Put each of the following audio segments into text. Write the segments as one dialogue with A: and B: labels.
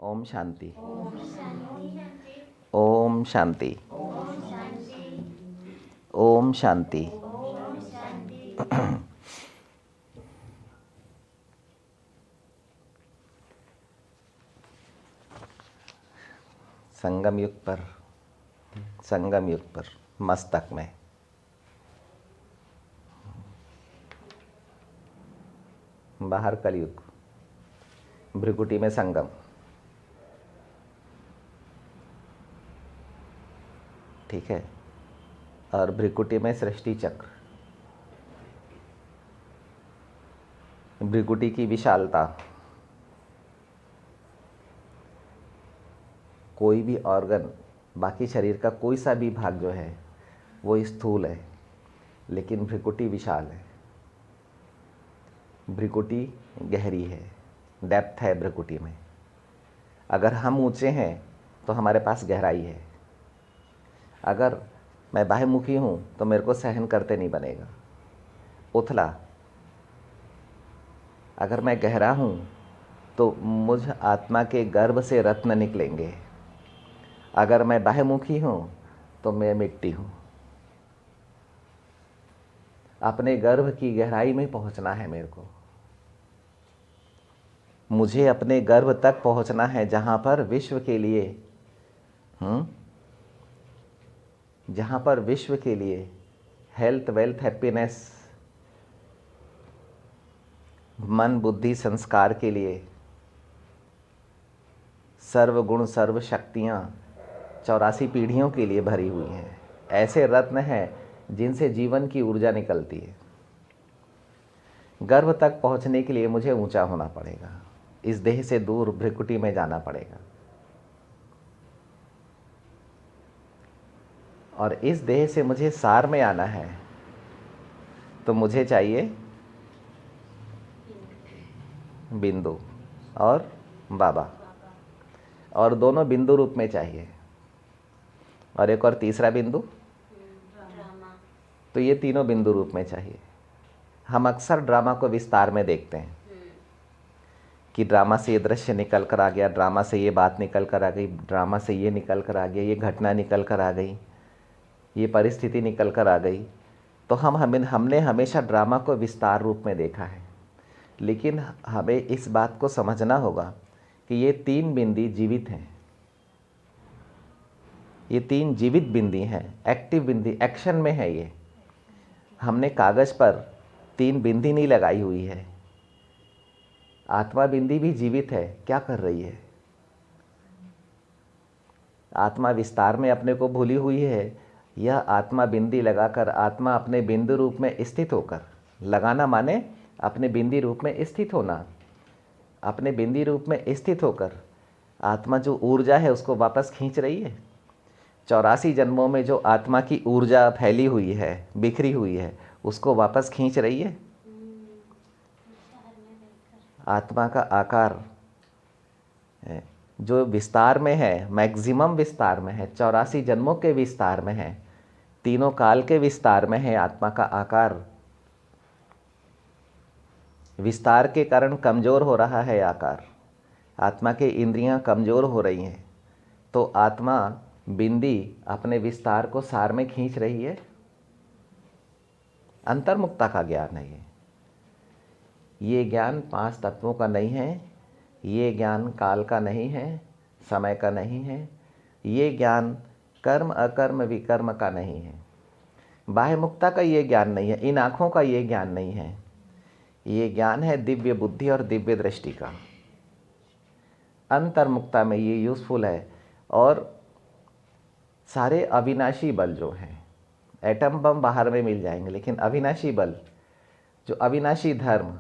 A: ओम शांति। ओम शांति। ओम शांति। संगम युग पर मस्तक में बाहर कलयुग, भ्रिकुटी में संगम। ठीक है। और भ्रिकुटी में सृष्टि चक्र। भ्रिकुटी की विशालता, कोई भी ऑर्गन, बाकी शरीर का कोई सा भी भाग जो है वो स्थूल है, लेकिन भ्रिकुटी विशाल है। भ्रिकुटी गहरी है, डेप्थ है भ्रिकुटी में। अगर हम ऊंचे हैं तो हमारे पास गहराई है। अगर मैं बाह्यमुखी हूँ तो मेरे को सहन करते नहीं बनेगा। उथला। अगर मैं गहरा हूँ तो मुझ आत्मा के गर्भ से रत्न निकलेंगे। अगर मैं बाह्यमुखी हूँ तो मैं मिट्टी हूँ। अपने गर्भ की गहराई में पहुँचना है मेरे को। मुझे अपने गर्भ तक पहुँचना है, जहाँ पर विश्व के लिए जहाँ पर विश्व के लिए हेल्थ, वेल्थ, हैप्पीनेस, मन, बुद्धि, संस्कार के लिए सर्व गुण, सर्व शक्तियाँ 84 पीढ़ियों के लिए भरी हुई हैं। ऐसे रत्न हैं जिनसे जीवन की ऊर्जा निकलती है। गर्भ तक पहुँचने के लिए मुझे ऊंचा होना पड़ेगा। इस देह से दूर भ्रिकुटी में जाना पड़ेगा। और इस देह से मुझे सार में आना है तो मुझे चाहिए बिंदु और बाबा, और दोनों बिंदु रूप में चाहिए। और एक और तीसरा बिंदु, तो ये तीनों बिंदु रूप में चाहिए। हम अक्सर ड्रामा को विस्तार में देखते हैं कि ड्रामा से ये दृश्य निकल कर आ गया, ड्रामा से ये बात निकल कर आ गई, ड्रामा से ये निकल कर आ गया, ये घटना निकल कर आ गई, ये परिस्थिति निकल कर आ गई। तो हमने हमेशा ड्रामा को विस्तार रूप में देखा है। लेकिन हमें इस बात को समझना होगा कि ये तीन बिंदी जीवित हैं। ये तीन जीवित बिंदी हैं, एक्टिव बिंदी, एक्शन में है ये। हमने कागज़ पर तीन बिंदी नहीं लगाई हुई है। आत्मा बिंदी भी जीवित है, क्या कर रही है? आत्मा विस्तार में अपने को भूली हुई है, यह आत्मा बिंदी लगाकर, आत्मा अपने बिंदु रूप में स्थित होकर, लगाना माने अपने बिंदी रूप में स्थित होना, अपने बिंदी रूप में स्थित होकर आत्मा जो ऊर्जा है उसको वापस खींच रही है। 84 जन्मों में जो आत्मा की ऊर्जा फैली हुई है, बिखरी हुई है, उसको वापस खींच रही है। आत्मा का आकार जो विस्तार में है, मैक्सिमम विस्तार में है, 84 जन्मों के विस्तार में है, तीनों काल के विस्तार में है। आत्मा का आकार विस्तार के कारण कमज़ोर हो रहा है। आकार, आत्मा के इंद्रियां कमज़ोर हो रही हैं, तो आत्मा बिंदी अपने विस्तार को सार में खींच रही है। अंतर्मुक्ता का ज्ञान है ये ज्ञान 5 तत्वों का नहीं है। ये ज्ञान काल का नहीं है, समय का नहीं है। ये ज्ञान कर्म, अकर्म, विकर्म का नहीं है। बाह्यमुक्ता का ये ज्ञान नहीं है। इन आँखों का ये ज्ञान नहीं है। ये ज्ञान है दिव्य बुद्धि और दिव्य दृष्टि का। अंतर्मुक्ता में ये यूज़फुल है। और सारे अविनाशी बल जो हैं, एटम बम बाहर में मिल जाएंगे, लेकिन अविनाशी बल, जो अविनाशी धर्म,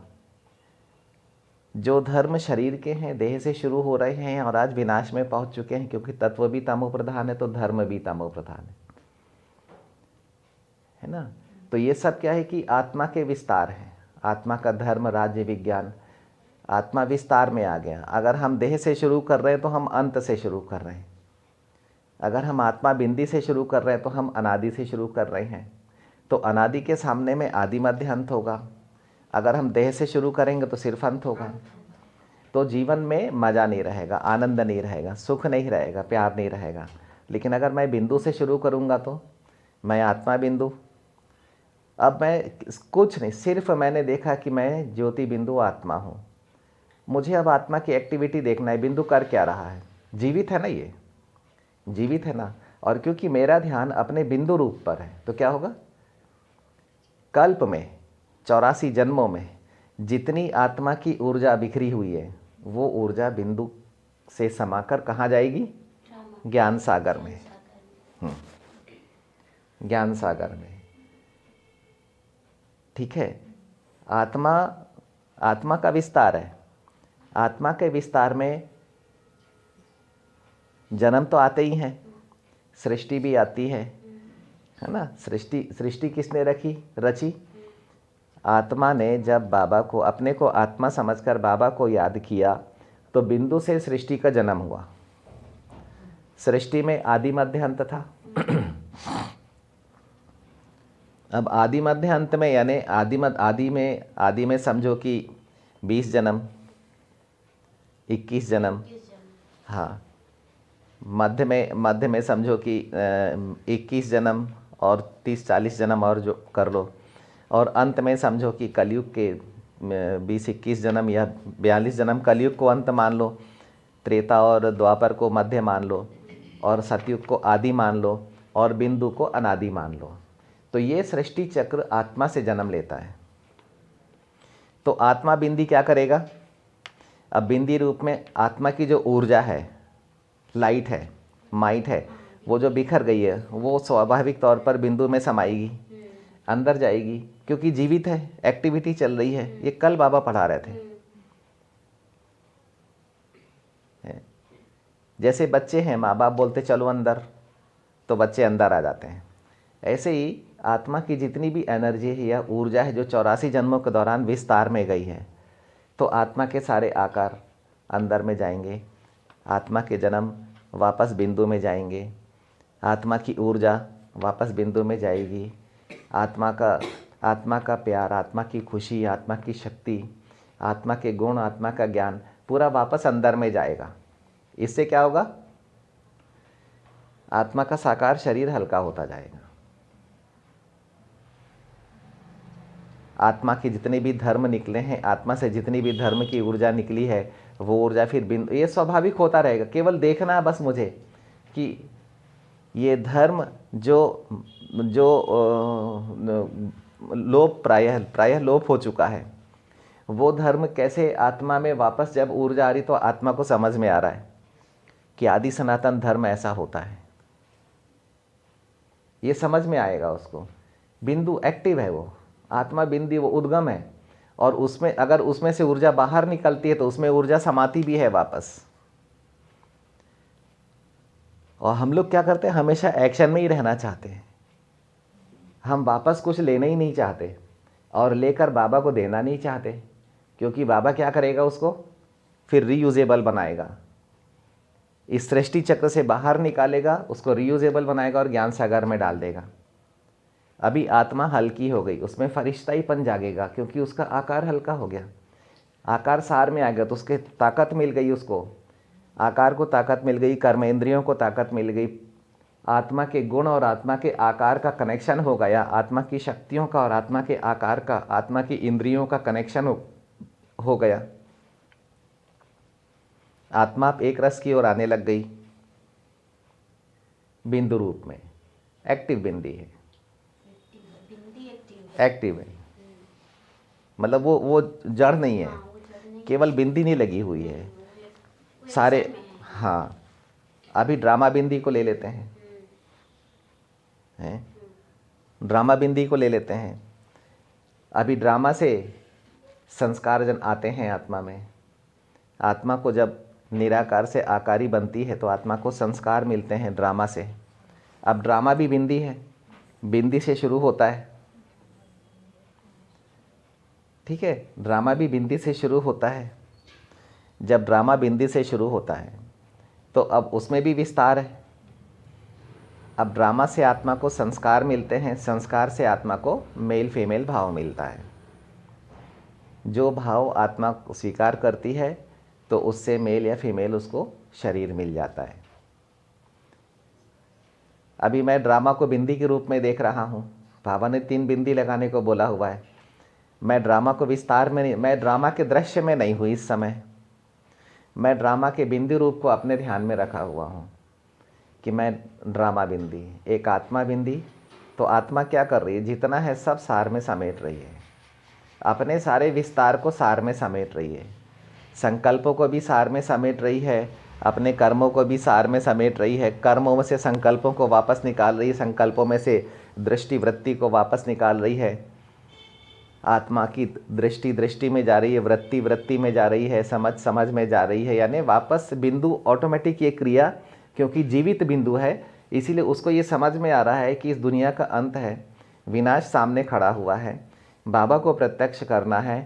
A: जो धर्म शरीर के हैं, देह से शुरू हो रहे हैं और आज विनाश में पहुंच चुके हैं, क्योंकि तत्व भी तमो प्रधान है तो धर्म भी तमो प्रधान है ना। तो ये सब क्या है कि आत्मा के विस्तार है। आत्मा का धर्म, राज्य, विज्ञान, आत्मा विस्तार में आ गया। अगर हम देह से शुरू कर रहे हैं तो हम अंत से शुरू कर रहे हैं। अगर हम आत्मा बिंदी से शुरू कर रहे हैं तो हम अनादि से शुरू कर रहे हैं। तो अनादि के सामने में आदि, मध्य, अंत होगा। अगर हम देह से शुरू करेंगे तो सिर्फ अंत होगा। तो जीवन में मज़ा नहीं रहेगा, आनंद नहीं रहेगा, सुख नहीं रहेगा, प्यार नहीं रहेगा। लेकिन अगर मैं बिंदु से शुरू करूँगा तो मैं आत्मा बिंदु, अब मैं कुछ नहीं, सिर्फ मैंने देखा कि मैं ज्योति बिंदु आत्मा हूँ। मुझे अब आत्मा की एक्टिविटी देखना है, बिंदु कर क्या रहा है, जीवित है ना, ये जीवित है ना। और क्योंकि मेरा ध्यान अपने बिंदु रूप पर है तो क्या होगा, कल्प में 84 जन्मों में जितनी आत्मा की ऊर्जा बिखरी हुई है वो ऊर्जा बिंदु से समाकर कहाँ जाएगी, ज्ञान सागर में। ज्ञान सागर में, ठीक है। आत्मा का विस्तार है। आत्मा के विस्तार में जन्म तो आते ही हैं, सृष्टि भी आती है ना। सृष्टि किसने रची? आत्मा ने जब बाबा को, अपने को आत्मा समझकर बाबा को याद किया तो बिंदु से सृष्टि का जन्म हुआ। सृष्टि में आदि मध्य अंत था। अब आदि मध्य अंत में यानी आदि में समझो कि 20 जन्म, 21 जन्म, हाँ। मध्य में समझो कि 21 जन्म और 30-40 जन्म और जो कर लो, और अंत में समझो कि कलयुग के 20-21 जन्म या 42 जन्म कलयुग को अंत मान लो, त्रेता और द्वापर को मध्य मान लो, और सतयुग को आदि मान लो, और बिंदु को अनादि मान लो। तो ये सृष्टि चक्र आत्मा से जन्म लेता है। तो आत्मा बिंदी क्या करेगा? अब बिंदी रूप में आत्मा की जो ऊर्जा है, लाइट है, माइट है, वो जो बिखर गई है वो स्वाभाविक तौर पर बिंदु में समाएगी, अंदर जाएगी, क्योंकि जीवित है, एक्टिविटी चल रही है। ये कल बाबा पढ़ा रहे थे। जैसे बच्चे हैं, माँ बाप बोलते चलो अंदर, तो बच्चे अंदर आ जाते हैं। ऐसे ही आत्मा की जितनी भी एनर्जी है या ऊर्जा है जो 84 जन्मों के दौरान विस्तार में गई है, तो आत्मा के सारे आकार अंदर में जाएंगे। आत्मा के जन्म वापस बिंदु में जाएंगे, आत्मा की ऊर्जा वापस बिंदु में जाएगी, आत्मा का प्यार, आत्मा की खुशी, आत्मा की शक्ति, आत्मा के गुण, आत्मा का ज्ञान पूरा वापस अंदर में जाएगा। इससे क्या होगा? आत्मा का साकार शरीर हल्का होता जाएगा। आत्मा के जितने भी धर्म निकले हैं, आत्मा से जितनी भी धर्म की ऊर्जा निकली है, वो ऊर्जा फिर बिंदु, ये स्वाभाविक होता रहेगा। केवल देखना बस मुझे कि ये धर्म जो लोप प्रायः लोप हो चुका है, वो धर्म कैसे आत्मा में वापस जब ऊर्जा आ रही तो आत्मा को समझ में आ रहा है कि आदि सनातन धर्म ऐसा होता है। ये समझ में आएगा उसको। बिंदु एक्टिव है, वो आत्मा बिंदी, वो उद्गम है, और उसमें अगर उसमें से ऊर्जा बाहर निकलती है तो उसमें ऊर्जा समाती भी है वापस। और हम लोग क्या करते हैं, हमेशा एक्शन में ही रहना चाहते हैं। हम वापस कुछ लेना ही नहीं चाहते और लेकर बाबा को देना नहीं चाहते, क्योंकि बाबा क्या करेगा, उसको फिर रीयूजेबल बनाएगा, इस सृष्टि चक्र से बाहर निकालेगा, उसको रीयूजेबल बनाएगा और ज्ञान सागर में डाल देगा। अभी आत्मा हल्की हो गई, उसमें फरिश्ताईपन जागेगा, क्योंकि उसका आकार हल्का हो गया, आकार सार में आ गया, तो उसके ताकत मिल गई, उसको आकार को ताकत मिल गई, कर्मेंद्रियों को ताकत मिल गई, आत्मा के गुण और आत्मा के आकार का कनेक्शन हो गया, आत्मा की शक्तियों का और आत्मा के आकार का, आत्मा की इंद्रियों का कनेक्शन हो गया। आत्मा एक रस की ओर आने लग गई, बिंदु रूप में एक्टिव बिंदी है, एक्टिव है, मतलब वो जड़ नहीं है, केवल बिंदी नहीं लगी हुई है सारे। हाँ, अभी ड्रामा बिंदी को ले लेते हैं, ड्रामा बिंदी को ले लेते हैं। अभी ड्रामा से संस्कार जन आते हैं आत्मा में। आत्मा को जब निराकार से आकारी बनती है तो आत्मा को संस्कार मिलते हैं ड्रामा से। अब ड्रामा भी बिंदी है, बिंदी से शुरू होता है, ठीक है। ड्रामा भी बिंदी से शुरू होता है। जब ड्रामा बिंदी से शुरू होता है तो अब उसमें भी विस्तार है। अब ड्रामा से आत्मा को संस्कार मिलते हैं, संस्कार से आत्मा को मेल फीमेल भाव मिलता है। जो भाव आत्मा स्वीकार करती है तो उससे मेल या फीमेल उसको शरीर मिल जाता है। अभी मैं ड्रामा को बिंदी के रूप में देख रहा हूँ। बाबा ने 3 बिंदी लगाने को बोला हुआ है। मैं ड्रामा को विस्तार में नहीं, मैं ड्रामा के दृश्य में नहीं हूँ इस समय। मैं ड्रामा के बिंदी रूप को अपने ध्यान में रखा हुआ हूँ कि मैं ड्रामा बिंदी, एक आत्मा बिंदी। तो आत्मा क्या कर रही है? जितना है सब सार में समेट रही है, अपने सारे विस्तार को सार में समेट रही है, संकल्पों को भी सार में समेट रही है, अपने कर्मों को भी सार में समेट रही है, कर्मों में से संकल्पों को वापस निकाल रही है, संकल्पों में से दृष्टि वृत्ति को वापस निकाल रही है। आत्मा की दृष्टि दृष्टि में जा रही है, वृत्ति वृत्ति में जा रही है, समझ समझ में जा रही है, यानी वापस बिंदु ऑटोमेटिक ये क्रिया, क्योंकि जीवित बिंदु है इसीलिए उसको ये समझ में आ रहा है कि इस दुनिया का अंत है, विनाश सामने खड़ा हुआ है, बाबा को प्रत्यक्ष करना है।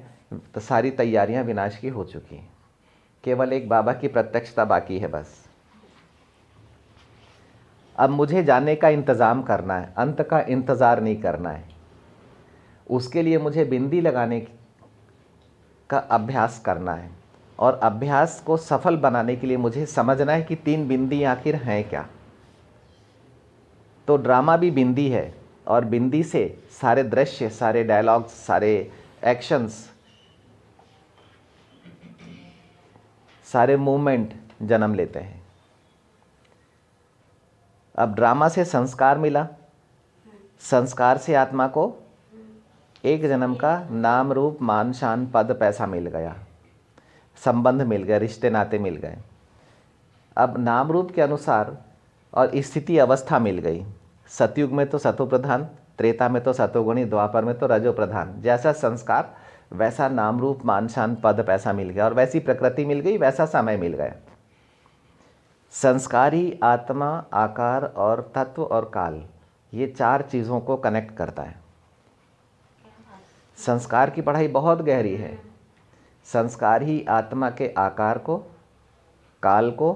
A: तो सारी तैयारियां विनाश की हो चुकी हैं, केवल एक बाबा की प्रत्यक्षता बाकी है बस। अब मुझे जाने का इंतज़ाम करना है, अंत का इंतज़ार नहीं करना है। उसके लिए मुझे बिंदी लगाने का अभ्यास करना है, और अभ्यास को सफल बनाने के लिए मुझे समझना है कि 3 बिंदी आखिर हैं क्या। तो ड्रामा भी बिंदी है, और बिंदी से सारे दृश्य, सारे डायलॉग्स, सारे एक्शंस, सारे मूवमेंट जन्म लेते हैं। अब ड्रामा से संस्कार मिला, संस्कार से आत्मा को एक जन्म का नाम रूप मान शान पद पैसा मिल गया, संबंध मिल गए, रिश्ते नाते मिल गए। अब नाम रूप के अनुसार और स्थिति अवस्था मिल गई। सतयुग में तो सतो प्रधान, त्रेता में तो सतोगुणी, द्वापर में तो रजो प्रधान। जैसा संस्कार वैसा नाम रूप मान शान पद पैसा मिल गया, और वैसी प्रकृति मिल गई, वैसा समय मिल गया। संस्कार ही आत्मा, आकार और तत्व और काल, ये 4 चीज़ों को कनेक्ट करता है। संस्कार की पढ़ाई बहुत गहरी है। संस्कार ही आत्मा के आकार को, काल को,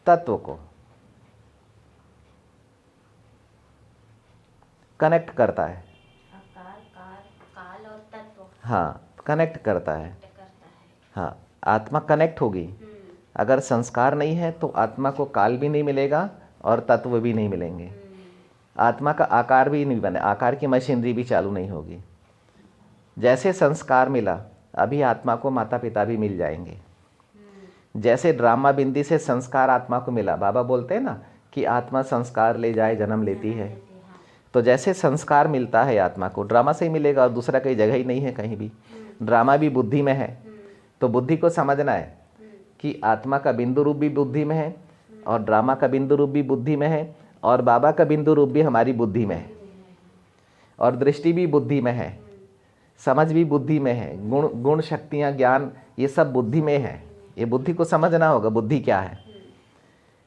A: तत्व को कनेक्ट करता है।
B: आकार, काल और तत्व,
A: हाँ, कनेक्ट करता है। हाँ, आत्मा कनेक्ट होगी। अगर संस्कार नहीं है तो आत्मा को काल भी नहीं मिलेगा और तत्व भी नहीं मिलेंगे। आत्मा का आकार भी नहीं बने, आकार की मशीनरी भी चालू नहीं होगी। जैसे संस्कार मिला, अभी आत्मा को माता पिता भी मिल जाएंगे। जैसे ड्रामा बिंदी से संस्कार आत्मा को मिला, बाबा बोलते हैं ना कि आत्मा संस्कार ले जाए जन्म लेती है। तो जैसे संस्कार मिलता है आत्मा को, ड्रामा से ही मिलेगा, और दूसरा कहीं जगह ही नहीं है कहीं भी। ड्रामा भी बुद्धि में है, तो बुद्धि को समझना है कि आत्मा का बिंदु रूप भी बुद्धि में है, और ड्रामा का बिंदु रूप भी बुद्धि में है, और बाबा का बिंदु रूप भी हमारी बुद्धि में है, और दृष्टि भी बुद्धि में है, समझ भी बुद्धि में है, गुण शक्तियाँ, ज्ञान, ये सब बुद्धि में है। ये बुद्धि को समझना होगा, बुद्धि क्या है।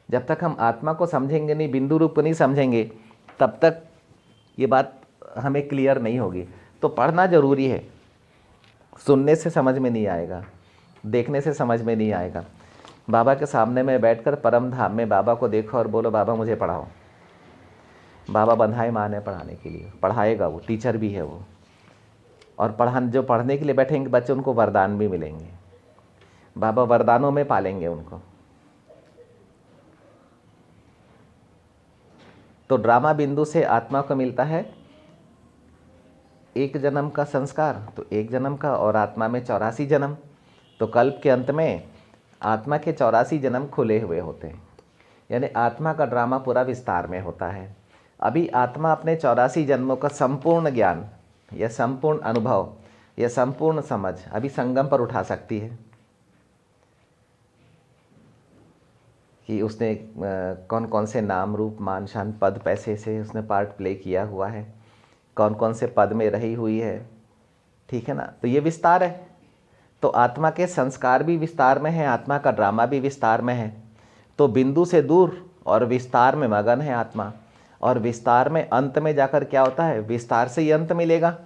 A: जब तक हम आत्मा को समझेंगे नहीं, बिंदु रूप को नहीं समझेंगे, तब तक ये बात हमें क्लियर नहीं होगी। तो पढ़ना ज़रूरी है। सुनने से समझ में नहीं आएगा, देखने से समझ में नहीं आएगा। बाबा के सामने में बैठकर परम धाम में बाबा को देखो और बोलो बाबा मुझे पढ़ाओ। बाबा बंधाए मान है पढ़ाने के लिए, पढ़ाएगा, वो टीचर भी है वो। और जो पढ़ने के लिए बैठेंगे बच्चे, उनको वरदान भी मिलेंगे। बाबा वरदानों में पालेंगे उनको। तो ड्रामा बिंदु से आत्मा को मिलता है एक जन्म का संस्कार, तो एक जन्म का, और आत्मा में 84 जन्म। तो कल्प के अंत में आत्मा के 84 जन्म खुले हुए होते हैं, यानी आत्मा का ड्रामा पूरा विस्तार में होता है। अभी आत्मा अपने 84 जन्मों का संपूर्ण ज्ञान या संपूर्ण अनुभव या संपूर्ण समझ अभी संगम पर उठा सकती है कि उसने कौन कौन से नाम रूप मान शान पद पैसे से उसने पार्ट प्ले किया हुआ है, कौन कौन से पद में रही हुई है। ठीक है ना। तो ये विस्तार है। तो आत्मा के संस्कार भी विस्तार में है, आत्मा का ड्रामा भी विस्तार में है। तो बिंदु से दूर और विस्तार में मगन है आत्मा। और विस्तार में अंत में जाकर क्या होता है, विस्तार से ही अंत मिलेगा।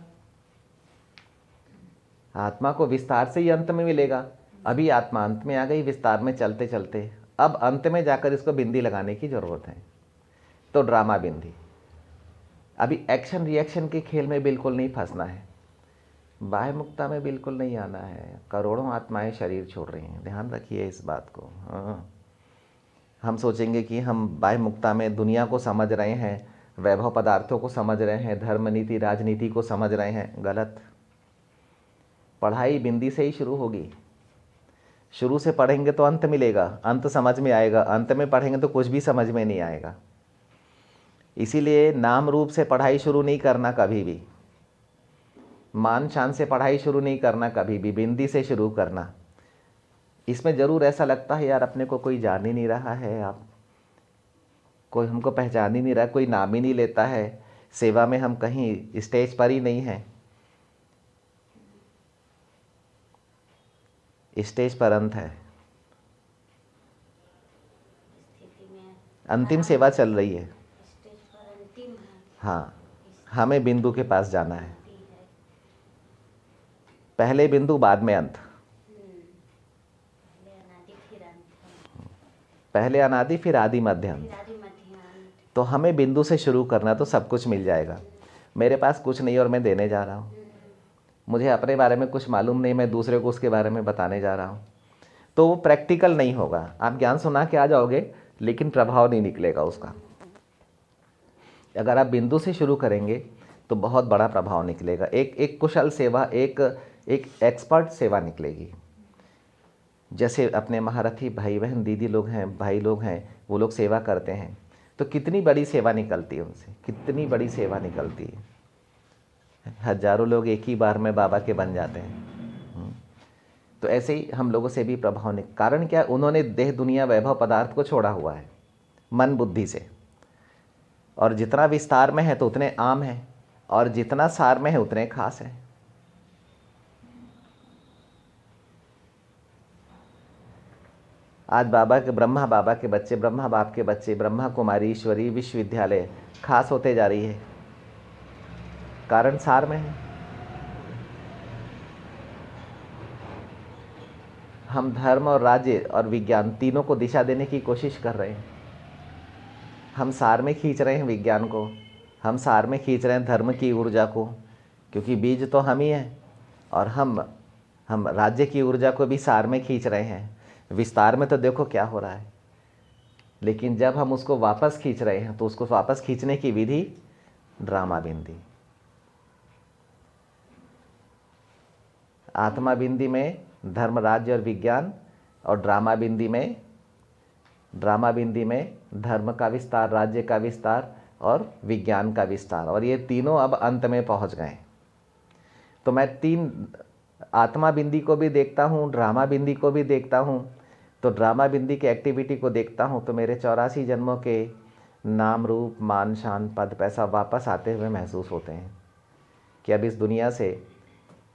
A: आत्मा को विस्तार से ही अंत में मिलेगा। अभी आत्मा अंत में आ गई विस्तार में चलते चलते, अब अंत में जाकर इसको बिंदी लगाने की ज़रूरत है। तो ड्रामा बिंदी। अभी एक्शन रिएक्शन के खेल में बिल्कुल नहीं फंसना है। बाह्य मुक्ता में बिल्कुल नहीं आना है। करोड़ों आत्माएं शरीर छोड़ रही हैं, ध्यान रखिए इस बात को। हाँ, हम सोचेंगे कि हम बाह्य मुक्ता में दुनिया को समझ रहे हैं, वैभव पदार्थों को समझ रहे हैं, धर्म नीति राजनीति को समझ रहे हैं। गलत। पढ़ाई बिंदी से ही शुरू होगी। शुरू से पढ़ेंगे तो अंत मिलेगा, अंत समझ में आएगा, अंत में पढ़ेंगे तो कुछ भी समझ में नहीं आएगा। इसीलिए नाम रूप से पढ़ाई शुरू नहीं करना कभी भी, मान शान से पढ़ाई शुरू नहीं करना कभी भी, बिंदी से शुरू करना। इसमें ज़रूर ऐसा लगता है यार अपने को कोई जान ही नहीं रहा है, आप कोई हमको पहचान ही नहीं रहा, कोई नाम ही नहीं लेता है, सेवा में हम कहीं स्टेज पर ही नहीं हैं। स्टेज पर अंत है,
B: स्थिति में
A: अंतिम सेवा चल रही है।
B: स्टेज पर अंतिम है।
A: हाँ, हमें बिंदु के पास जाना है।
B: स्थिति है।
A: पहले बिंदु बाद में अंत।
B: पहले अनादि फिर अंत,
A: पहले अनादि फिर आदि मध्य अंत।
B: फिर आदि मध्य अंत।
A: तो हमें बिंदु से शुरू करना, तो सब कुछ मिल जाएगा। मेरे पास कुछ नहीं और मैं देने जा रहा हूँ, मुझे अपने बारे में कुछ मालूम नहीं, मैं दूसरे को उसके बारे में बताने जा रहा हूँ, तो वो प्रैक्टिकल नहीं होगा। आप ज्ञान सुना के आ जाओगे लेकिन प्रभाव नहीं निकलेगा उसका। अगर आप बिंदु से शुरू करेंगे तो बहुत बड़ा प्रभाव निकलेगा। एक कुशल सेवा, एक एक्सपर्ट सेवा निकलेगी। जैसे अपने महारथी भाई बहन दीदी लोग हैं, भाई लोग हैं, वो लोग सेवा करते हैं तो कितनी बड़ी सेवा निकलती है उनसे, कितनी बड़ी सेवा निकलती है। हजारों लोग एक ही बार में बाबा के बन जाते हैं। तो ऐसे ही हम लोगों से भी प्रभाव नहीं। कारण क्या? उन्होंने देह दुनिया वैभव पदार्थ को छोड़ा हुआ है मन बुद्धि से। और जितना विस्तार में है तो उतने आम है, और जितना सार में है उतने खास है। आज बाबा के बच्चे, ब्रह्मा बाप के बच्चे, ब्रह्मा कुमारी ईश्वरी विश्वविद्यालय खास होते जा रही है। कारण सार में है। हम धर्म और राज्य और विज्ञान तीनों को दिशा देने की कोशिश कर रहे हैं। हम सार में खींच रहे हैं विज्ञान को, हम सार में खींच रहे हैं धर्म की ऊर्जा को, क्योंकि बीज तो हम ही हैं। और हम राज्य की ऊर्जा को भी सार में खींच रहे हैं। विस्तार में तो देखो क्या हो रहा है, लेकिन जब हम उसको वापस खींच रहे हैं तो उसको वापस खींचने की विधि ड्रामा बिंदी। आत्मा बिंदी में धर्म राज्य और विज्ञान, और ड्रामा बिंदी में धर्म का विस्तार, राज्य का विस्तार और विज्ञान का विस्तार। और ये तीनों अब अंत में पहुंच गए। तो मैं तीन आत्मा बिंदी को भी देखता हूँ, ड्रामा बिंदी को भी देखता हूँ। तो ड्रामा बिंदी की एक्टिविटी को देखता हूँ तो मेरे 84 जन्मों के नाम रूप मान शान पद पैसा वापस आते हुए महसूस होते हैं कि अब इस दुनिया से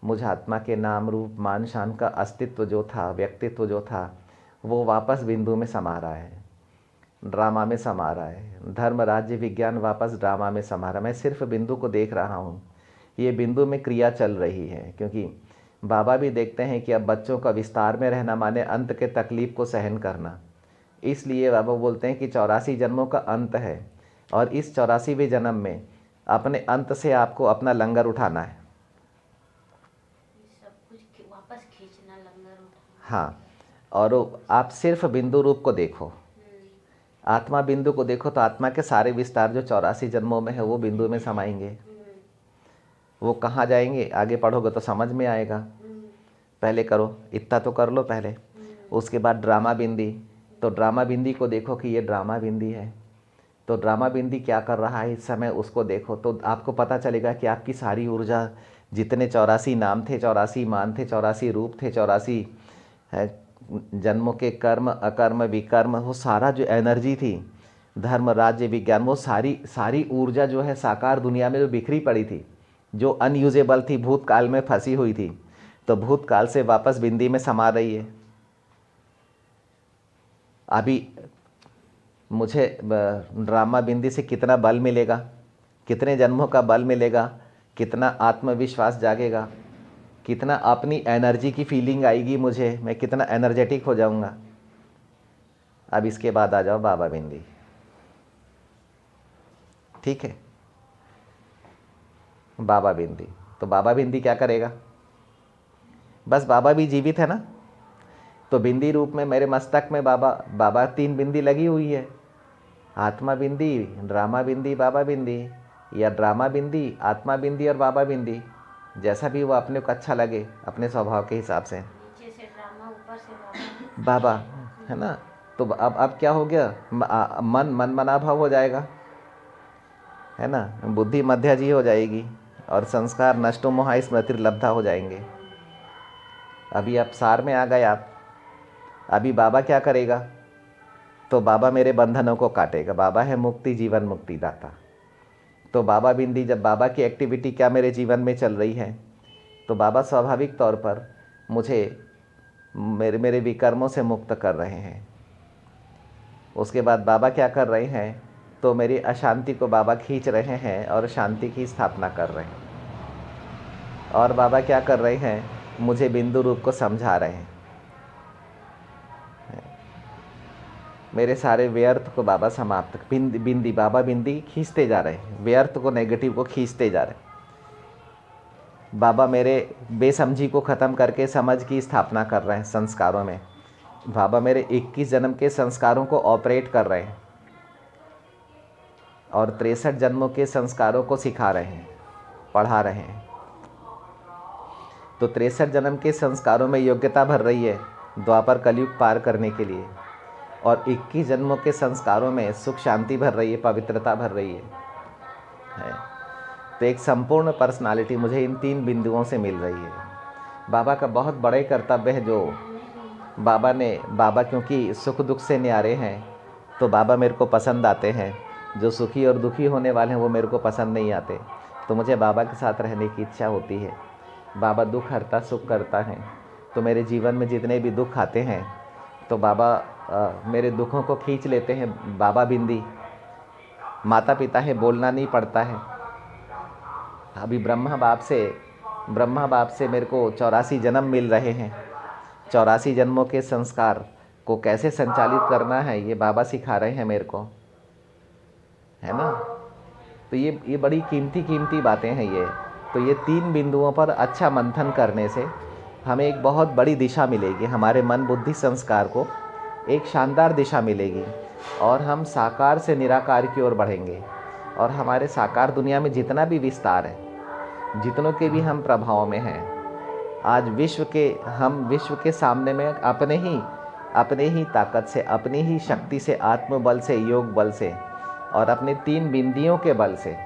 A: मुझ आत्मा के नाम रूप मान शान का अस्तित्व जो था, व्यक्तित्व जो था, वो वापस बिंदु में समा रहा है, ड्रामा में समा रहा है। धर्म राज्य विज्ञान वापस ड्रामा में समा रहा है। मैं सिर्फ बिंदु को देख रहा हूँ, ये बिंदु में क्रिया चल रही है। क्योंकि बाबा भी देखते हैं कि अब बच्चों का विस्तार में रहना माने अंत के तकलीफ को सहन करना। इसलिए बाबा बोलते हैं कि 84 जन्मों का अंत है, और इस 84वें जन्म में अपने अंत से आपको अपना लंगर उठाना है।
B: सब कुछ वापस खींचना, लंगर उठाना।
A: हाँ, और आप सिर्फ बिंदु रूप को देखो, आत्मा बिंदु को देखो, तो आत्मा के सारे विस्तार जो 84 जन्मों में है वो बिंदु में समाएंगे। वो कहाँ जाएंगे आगे पढ़ोगे तो समझ में आएगा। पहले करो, इतना तो कर लो पहले। उसके बाद ड्रामा बिंदी, तो ड्रामा बिंदी को देखो कि ये ड्रामा बिंदी है, तो ड्रामा बिंदी क्या कर रहा है इस समय उसको देखो। तो आपको पता चलेगा कि आपकी सारी ऊर्जा, जितने 84 नाम थे, 84 मान थे, 84 रूप थे, 84 जन्मों के कर्म अकर्म विकर्म, वो सारा जो एनर्जी थी, धर्म राज्य विज्ञान, वो सारी ऊर्जा जो है साकार दुनिया में जो बिखरी पड़ी थी, जो अनयूजेबल थी, भूतकाल में फंसी हुई थी, तो भूतकाल से वापस बिंदी में समा रही है। अभी मुझे ड्रामा बिंदी से कितना बल मिलेगा, कितने जन्मों का बल मिलेगा, कितना आत्मविश्वास जागेगा, कितना अपनी एनर्जी की फीलिंग आएगी मुझे, मैं कितना एनर्जेटिक हो जाऊंगा। अब इसके बाद आ जाओ बाबा बिंदी। ठीक है, बाबा बिंदी। तो बाबा बिंदी क्या करेगा? बस बाबा भी जीवित है ना, तो बिंदी रूप में मेरे मस्तक में बाबा 3 बिंदी लगी हुई है, आत्मा बिंदी, ड्रामा बिंदी, बाबा बिंदी, या ड्रामा बिंदी, आत्मा बिंदी और बाबा बिंदी, जैसा भी वो अपने को अच्छा लगे अपने स्वभाव के हिसाब से।
B: नीचे से ड्रामा, ऊपर से
A: बाबा है ना। तो अब क्या हो गया, मन मना भाव हो जाएगा, है ना, बुद्धि मध्या जी हो जाएगी और संस्कार नष्टो मोहा स्मृति लब्धा हो जाएंगे। अभी आप सार में आ गए आप। अभी बाबा क्या करेगा, तो बाबा मेरे बंधनों को काटेगा। बाबा है मुक्ति जीवन मुक्ति दाता। तो बाबा बिंदी, जब बाबा की एक्टिविटी क्या मेरे जीवन में चल रही है, तो बाबा स्वाभाविक तौर पर मुझे मेरे विकर्मों से मुक्त कर रहे हैं। उसके बाद बाबा क्या कर रहे हैं, तो मेरी अशांति को बाबा खींच रहे हैं और शांति की स्थापना कर रहे हैं। और बाबा क्या कर रहे हैं, मुझे बिंदु रूप को समझा रहे हैं। मेरे सारे व्यर्थ को बाबा समाप्त, बिंदी बाबा बिंदी खींचते जा रहे हैं, व्यर्थ को नेगेटिव को खींचते जा रहे हैं। बाबा मेरे बेसमझी को ख़त्म करके समझ की स्थापना कर रहे हैं संस्कारों में। बाबा मेरे 21 जन्म के संस्कारों को ऑपरेट कर रहे हैं और 63 जन्मों के संस्कारों को सिखा रहे हैं, पढ़ा रहे हैं। तो 63 जन्म के संस्कारों में योग्यता भर रही है द्वापर कलयुग पार करने के लिए, और 21 जन्मों के संस्कारों में सुख शांति भर रही है, पवित्रता भर रही है। तो एक संपूर्ण पर्सनालिटी मुझे इन 3 बिंदुओं से मिल रही है। बाबा का बहुत बड़े कर्तव्य है जो बाबा क्योंकि सुख दुख से न्यारे हैं, तो बाबा मेरे को पसंद आते हैं। जो सुखी और दुखी होने वाले हैं वो मेरे को पसंद नहीं आते, तो मुझे बाबा के साथ रहने की इच्छा होती है। बाबा दुख हरता सुख करता है, तो मेरे जीवन में जितने भी दुख आते हैं तो बाबा मेरे दुखों को खींच लेते हैं। बाबा बिंदी, माता पिता है, बोलना नहीं पड़ता है। अभी ब्रह्मा बाप से मेरे को 84 जन्म मिल रहे हैं। 84 जन्मों के संस्कार को कैसे संचालित करना है ये बाबा सिखा रहे हैं मेरे को, है ना। तो ये बड़ी कीमती बातें हैं ये। तो ये 3 बिंदुओं पर अच्छा मंथन करने से हमें एक बहुत बड़ी दिशा मिलेगी, हमारे मन बुद्धि संस्कार को एक शानदार दिशा मिलेगी और हम साकार से निराकार की ओर बढ़ेंगे। और हमारे साकार दुनिया में जितना भी विस्तार है, जितनों के भी हम प्रभाव में हैं, आज हम विश्व के सामने में अपने ही ताकत से, अपनी ही शक्ति से, आत्मबल से, योग बल से और अपने 3 बिंदियों के बल से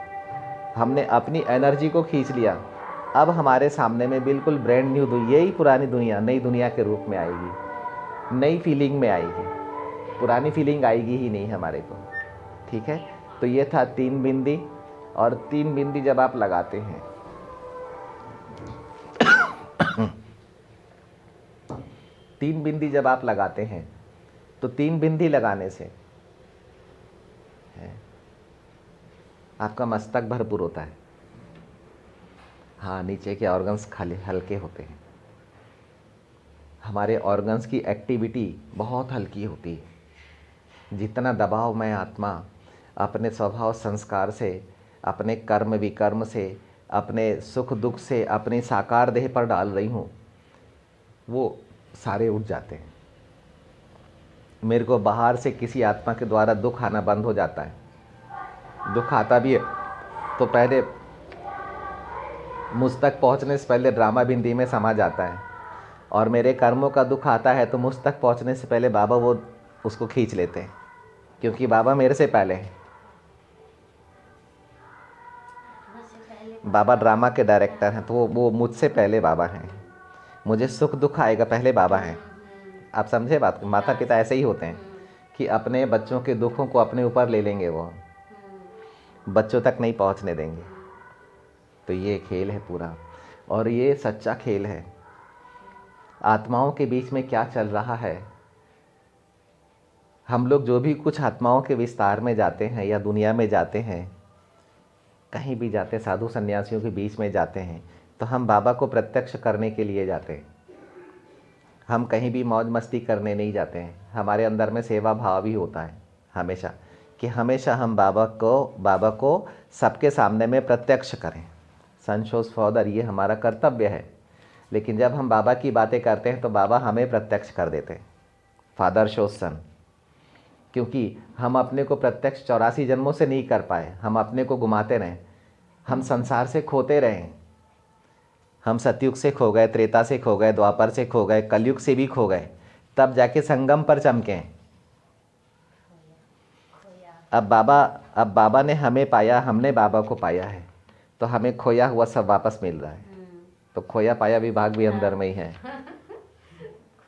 A: हमने अपनी एनर्जी को खींच लिया। अब हमारे सामने में बिल्कुल ब्रांड न्यू यही पुरानी दुनिया नई दुनिया के रूप में आएगी, नई फीलिंग में आएगी। पुरानी फीलिंग आएगी ही नहीं हमारे को, ठीक है। तो ये था 3 बिंदी। और 3 बिंदी जब आप लगाते हैं 3 बिंदी जब आप लगाते हैं तो 3 बिंदी लगाने से आपका मस्तक भरपूर होता है। हाँ, नीचे के ऑर्गन्स खाली हल्के होते हैं। हमारे ऑर्गन्स की एक्टिविटी बहुत हल्की होती है। जितना दबाव मैं आत्मा अपने स्वभाव संस्कार से, अपने कर्म विकर्म से, अपने सुख दुख से अपनी साकार देह पर डाल रही हूँ, वो सारे उठ जाते हैं। मेरे को बाहर से किसी आत्मा के द्वारा दुख आना बंद हो जाता है। दुख आता भी है तो पहले मुझ तक पहुँचने से पहले ड्रामा बिंदी में समा जाता है, और मेरे कर्मों का दुख आता है तो मुझ तक पहुँचने से पहले बाबा वो उसको खींच लेते हैं, क्योंकि बाबा मेरे से पहले हैं। बाबा ड्रामा के डायरेक्टर हैं, तो वो मुझसे पहले बाबा हैं। मुझे सुख दुख आएगा पहले बाबा हैं। आप समझे बात। माता पिता ऐसे ही होते हैं कि अपने बच्चों के दुखों को अपने ऊपर ले लेंगे, वो बच्चों तक नहीं पहुंचने देंगे। तो ये खेल है पूरा, और ये सच्चा खेल है। आत्माओं के बीच में क्या चल रहा है, हम लोग जो भी कुछ आत्माओं के विस्तार में जाते हैं या दुनिया में जाते हैं, कहीं भी जाते हैं, साधु सन्यासियों के बीच में जाते हैं, तो हम बाबा को प्रत्यक्ष करने के लिए जाते हैं। हम कहीं भी मौज मस्ती करने नहीं जाते हैं। हमारे अंदर में सेवा भाव भी होता है हमेशा, कि हमेशा हम बाबा को सबके सामने में प्रत्यक्ष करें। सनशोज फादर, ये हमारा कर्तव्य है। लेकिन जब हम बाबा की बातें करते हैं तो बाबा हमें प्रत्यक्ष कर देते हैं, फादर शोज सन। क्योंकि हम अपने को प्रत्यक्ष 84 जन्मों से नहीं कर पाए, हम अपने को घुमाते रहे, हम संसार से खोते रहे। हम सतयुग से खो गए, त्रेता से खो गए, द्वापर से खो गए, कलयुग से भी खो गए, तब जाके संगम पर चमके। अब बाबा ने हमें पाया, हमने बाबा को पाया है, तो हमें खोया हुआ सब वापस मिल रहा है। तो खोया पाया विभाग भी अंदर में ही है।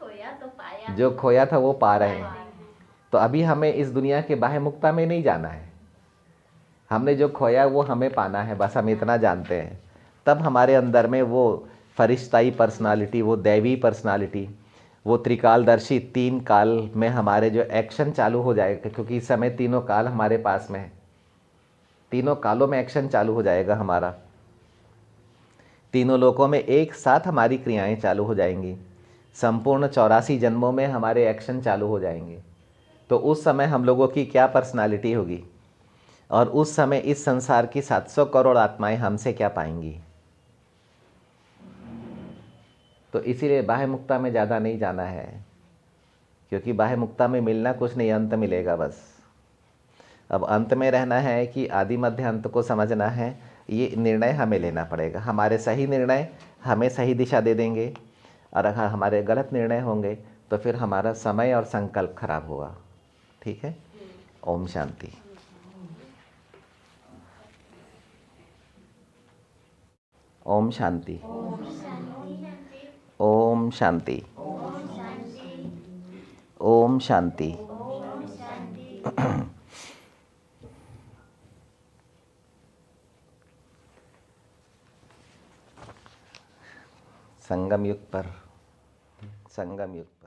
B: खोया तो पाया,
A: जो खोया था वो पा रहे हैं। तो अभी हमें इस दुनिया के बाह्य मुक्ता में नहीं जाना है, हमने जो खोया वो हमें पाना है, बस हम इतना जानते हैं। तब हमारे अंदर में वो फरिश्ताई पर्सनालिटी, वो दैवी पर्सनालिटी, वो त्रिकालदर्शी 3 काल में हमारे जो एक्शन चालू हो जाएगा, क्योंकि इस समय तीनों काल हमारे पास में है। तीनों कालों में एक्शन चालू हो जाएगा हमारा, तीनों लोकों में एक साथ हमारी क्रियाएं चालू हो जाएंगी। संपूर्ण 84 जन्मों में हमारे एक्शन चालू हो जाएंगे। तो उस समय हम लोगों की क्या पर्सनालिटी होगी, और उस समय इस संसार की 700 करोड़ आत्माएं हमसे क्या पाएंगी। तो इसीलिए बाह्य मुक्ता में ज़्यादा नहीं जाना है, क्योंकि बाह्य मुक्ता में मिलना कुछ नहीं, अंत मिलेगा बस। अब अंत में रहना है कि आदि मध्य अंत को समझना है, ये निर्णय हमें लेना पड़ेगा। हमारे सही निर्णय हमें सही दिशा दे देंगे, और अगर हमारे गलत निर्णय होंगे तो फिर हमारा समय और संकल्प खराब होगा। ठीक है। ओम शांति। ओम शांति। ओम शांति। ओम शांति। संगम युग पर, संगम युग।